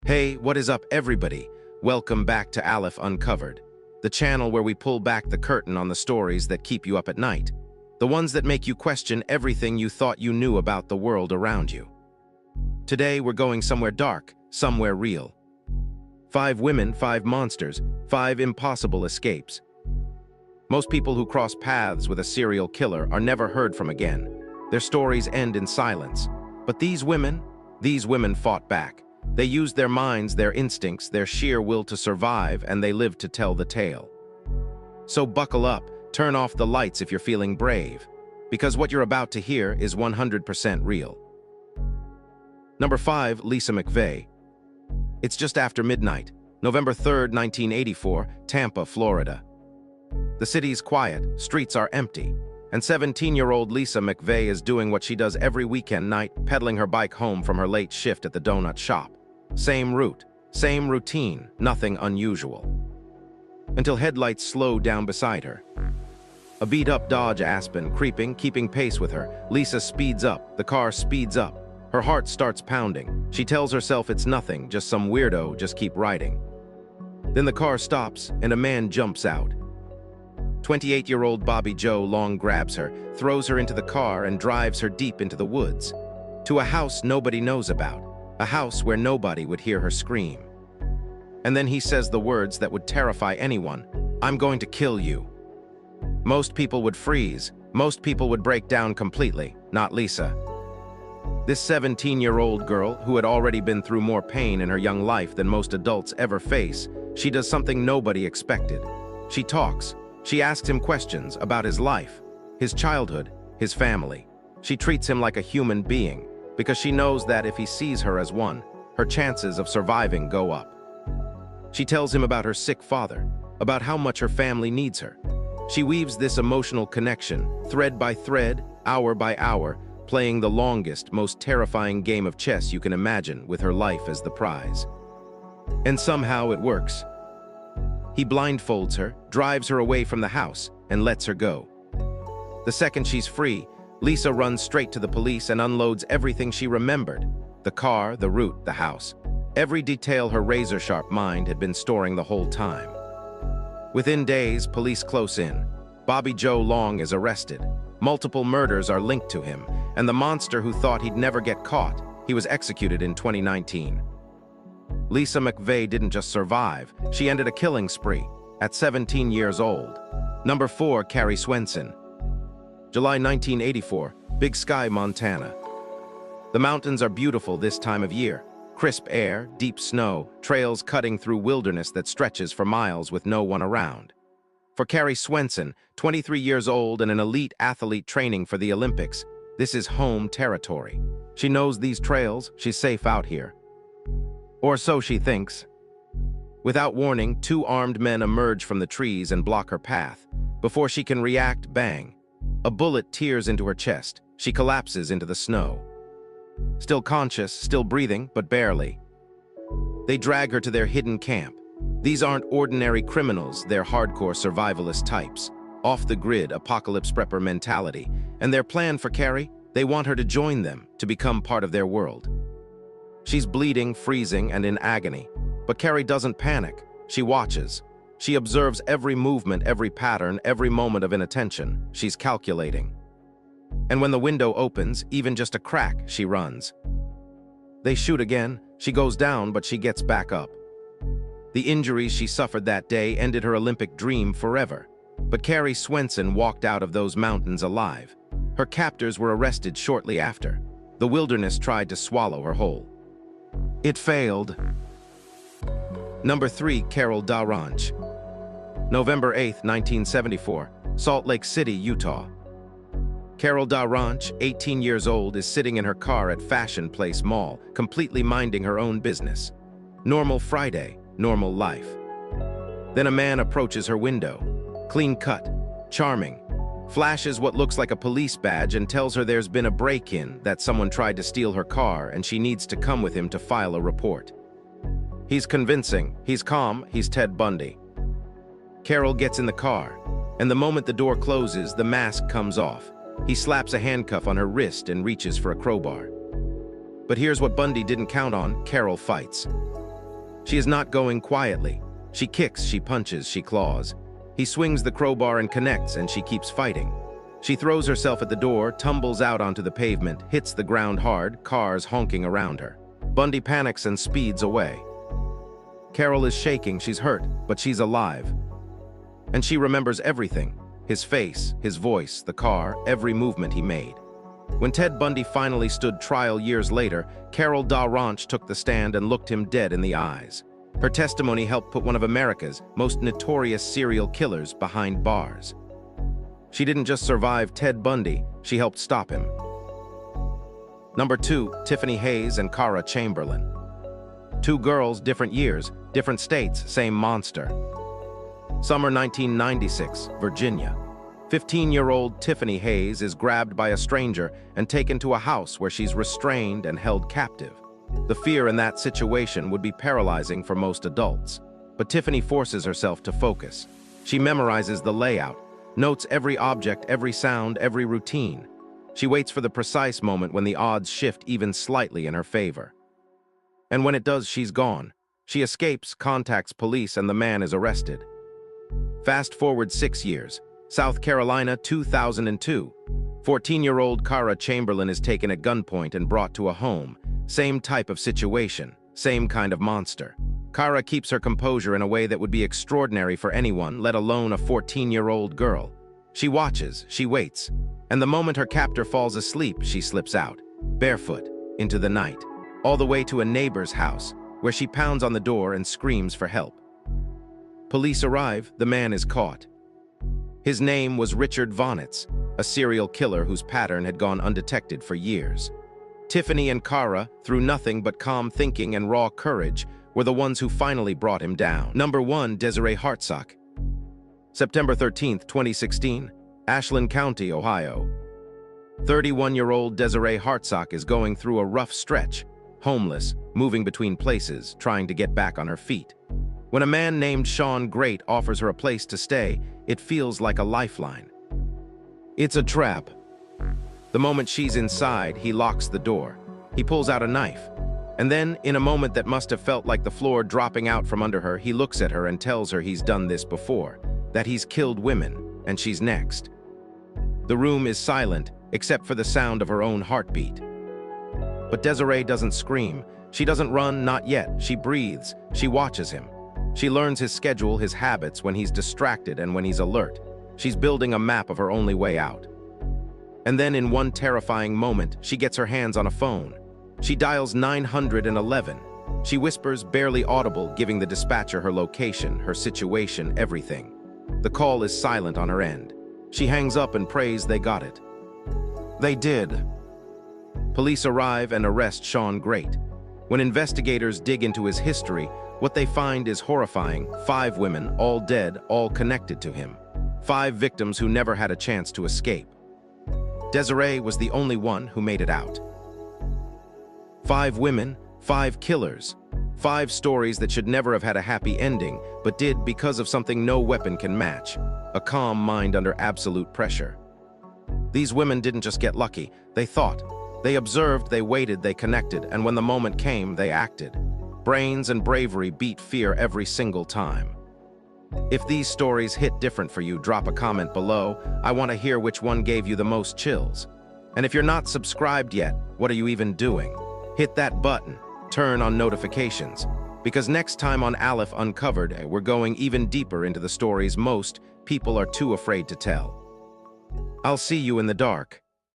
Hey, what is up, everybody? Welcome back to Alif Uncovered, the channel where we pull back the curtain on the stories that keep you up at night, the ones that make you question everything you thought you knew about the world around you. Today, we're going somewhere dark, somewhere real. 5 women, 5 monsters, 5 impossible escapes. Most people who cross paths with a serial killer are never heard from again. Their stories end in silence. But these women fought back. They used their minds, their instincts, their sheer will to survive, and they lived to tell the tale. So buckle up, turn off the lights if you're feeling brave, because what you're about to hear is 100% real. Number 5, Lisa McVeigh. It's just after midnight, November 3rd, 1984, Tampa, Florida. The city's quiet, streets are empty, and 17-year-old Lisa McVeigh is doing what she does every weekend night, pedaling her bike home from her late shift at the donut shop. Same route, same routine, nothing unusual. Until headlights slow down beside her. A beat-up Dodge Aspen keeping pace with her. Lisa speeds up, the car speeds up. Her heart starts pounding. She tells herself it's nothing, just some weirdo, just keep riding. Then the car stops, and a man jumps out. 28-year-old Bobby Joe Long grabs her, throws her into the car, and drives her deep into the woods, to a house nobody knows about, a house where nobody would hear her scream. And then he says the words that would terrify anyone, "I'm going to kill you." Most people would freeze, most people would break down completely, not Lisa. This 17-year-old girl, who had already been through more pain in her young life than most adults ever face, she does something nobody expected. She talks. She asks him questions about his life, his childhood, his family. She treats him like a human being, because she knows that if he sees her as one, her chances of surviving go up. She tells him about her sick father, about how much her family needs her. She weaves this emotional connection, thread by thread, hour by hour, playing the longest, most terrifying game of chess you can imagine with her life as the prize. And somehow it works. He blindfolds her, drives her away from the house, and lets her go. The second she's free, Lisa runs straight to the police and unloads everything she remembered: the car, the route, the house. Every detail her razor-sharp mind had been storing the whole time. Within days, police close in. Bobby Joe Long is arrested. Multiple murders are linked to him, and the monster who thought he'd never get caught, he was executed in 2019. Lisa McVeigh didn't just survive, she ended a killing spree at 17 years old. Number 4, Carrie Swenson. July 1984, Big Sky, Montana. The mountains are beautiful this time of year. Crisp air, deep snow, trails cutting through wilderness that stretches for miles with no one around. For Carrie Swenson, 23 years old and an elite athlete training for the Olympics, this is home territory. She knows these trails, she's safe out here. Or so she thinks. Without warning, 2 armed men emerge from the trees and block her path. Before she can react, bang. A bullet tears into her chest. She collapses into the snow. Still conscious, still breathing, but barely. They drag her to their hidden camp. These aren't ordinary criminals, they're hardcore survivalist types. Off the grid, apocalypse prepper mentality. And their plan for Carrie? They want her to join them, to become part of their world. She's bleeding, freezing, and in agony. But Carrie doesn't panic. She watches. She observes every movement, every pattern, every moment of inattention. She's calculating. And when the window opens, even just a crack, she runs. They shoot again. She goes down, but she gets back up. The injuries she suffered that day ended her Olympic dream forever. But Carrie Swenson walked out of those mountains alive. Her captors were arrested shortly after. The wilderness tried to swallow her whole. It failed. Number 3, Carol DaRanch. November 8th, 1974, Salt Lake City, Utah. Carol DaRanch, 18 years old, is sitting in her car at Fashion Place Mall, completely minding her own business. Normal Friday, normal life. Then a man approaches her window. Clean cut, charming. Flashes what looks like a police badge and tells her there's been a break-in, that someone tried to steal her car and she needs to come with him to file a report. He's convincing, he's calm, he's Ted Bundy. Carol gets in the car, and the moment the door closes, the mask comes off. He slaps a handcuff on her wrist and reaches for a crowbar. But here's what Bundy didn't count on: Carol fights. She is not going quietly. She kicks, she punches, she claws. He swings the crowbar and connects, and she keeps fighting. She throws herself at the door, tumbles out onto the pavement, hits the ground hard, cars honking around her. Bundy panics and speeds away. Carol is shaking, she's hurt, but she's alive. And she remembers everything: his face, his voice, the car, every movement he made. When Ted Bundy finally stood trial years later, Carol Ranch took the stand and looked him dead in the eyes. Her testimony helped put one of America's most notorious serial killers behind bars. She didn't just survive Ted Bundy, she helped stop him. Number 2, Tiffany Hayes and Kara Chamberlain. Two girls, different years, different states, same monster. Summer 1996, Virginia. 15-year-old Tiffany Hayes is grabbed by a stranger and taken to a house where she's restrained and held captive. The fear in that situation would be paralyzing for most adults, but Tiffany forces herself to focus. She memorizes the layout, notes every object, every sound, every routine. She waits for the precise moment when the odds shift even slightly in her favor. And when it does, she's gone. She escapes, contacts police, and the man is arrested. Fast forward 6 years. South Carolina, 2002. 14-year-old Kara Chamberlain is taken at gunpoint and brought to a home. Same type of situation, same kind of monster. Kara keeps her composure in a way that would be extraordinary for anyone, let alone a 14-year-old girl. She watches, she waits, and the moment her captor falls asleep, she slips out, barefoot, into the night, all the way to a neighbor's house, where she pounds on the door and screams for help. Police arrive, the man is caught. His name was Richard Vonitz, a serial killer whose pattern had gone undetected for years. Tiffany and Kara, through nothing but calm thinking and raw courage, were the ones who finally brought him down. Number 1, Desiree Hartsock. September 13, 2016, Ashland County, Ohio. 31-year-old Desiree Hartsock is going through a rough stretch, homeless, moving between places, trying to get back on her feet. When a man named Sean Great offers her a place to stay, it feels like a lifeline. It's a trap. The moment she's inside, he locks the door. He pulls out a knife. And then, in a moment that must have felt like the floor dropping out from under her, he looks at her and tells her he's done this before, that he's killed women, and she's next. The room is silent, except for the sound of her own heartbeat. But Desiree doesn't scream. She doesn't run, not yet. She breathes. She watches him. She learns his schedule, his habits, when he's distracted and when he's alert. She's building a map of her only way out. And then in one terrifying moment, she gets her hands on a phone. She dials 911. She whispers, barely audible, giving the dispatcher her location, her situation, everything. The call is silent on her end. She hangs up and prays they got it. They did. Police arrive and arrest Sean Great. When investigators dig into his history, what they find is horrifying. 5 women, all dead, all connected to him. 5 victims who never had a chance to escape. Desiree was the only one who made it out. 5 women, 5 killers. 5 stories that should never have had a happy ending, but did because of something no weapon can match: a calm mind under absolute pressure. These women didn't just get lucky, they thought. They observed, they waited, they connected, and when the moment came, they acted. Brains and bravery beat fear every single time. If these stories hit different for you, drop a comment below. I want to hear which one gave you the most chills. And if you're not subscribed yet, what are you even doing? Hit that button, turn on notifications, because next time on Alif Uncovered, we're going even deeper into the stories most people are too afraid to tell. I'll see you in the dark.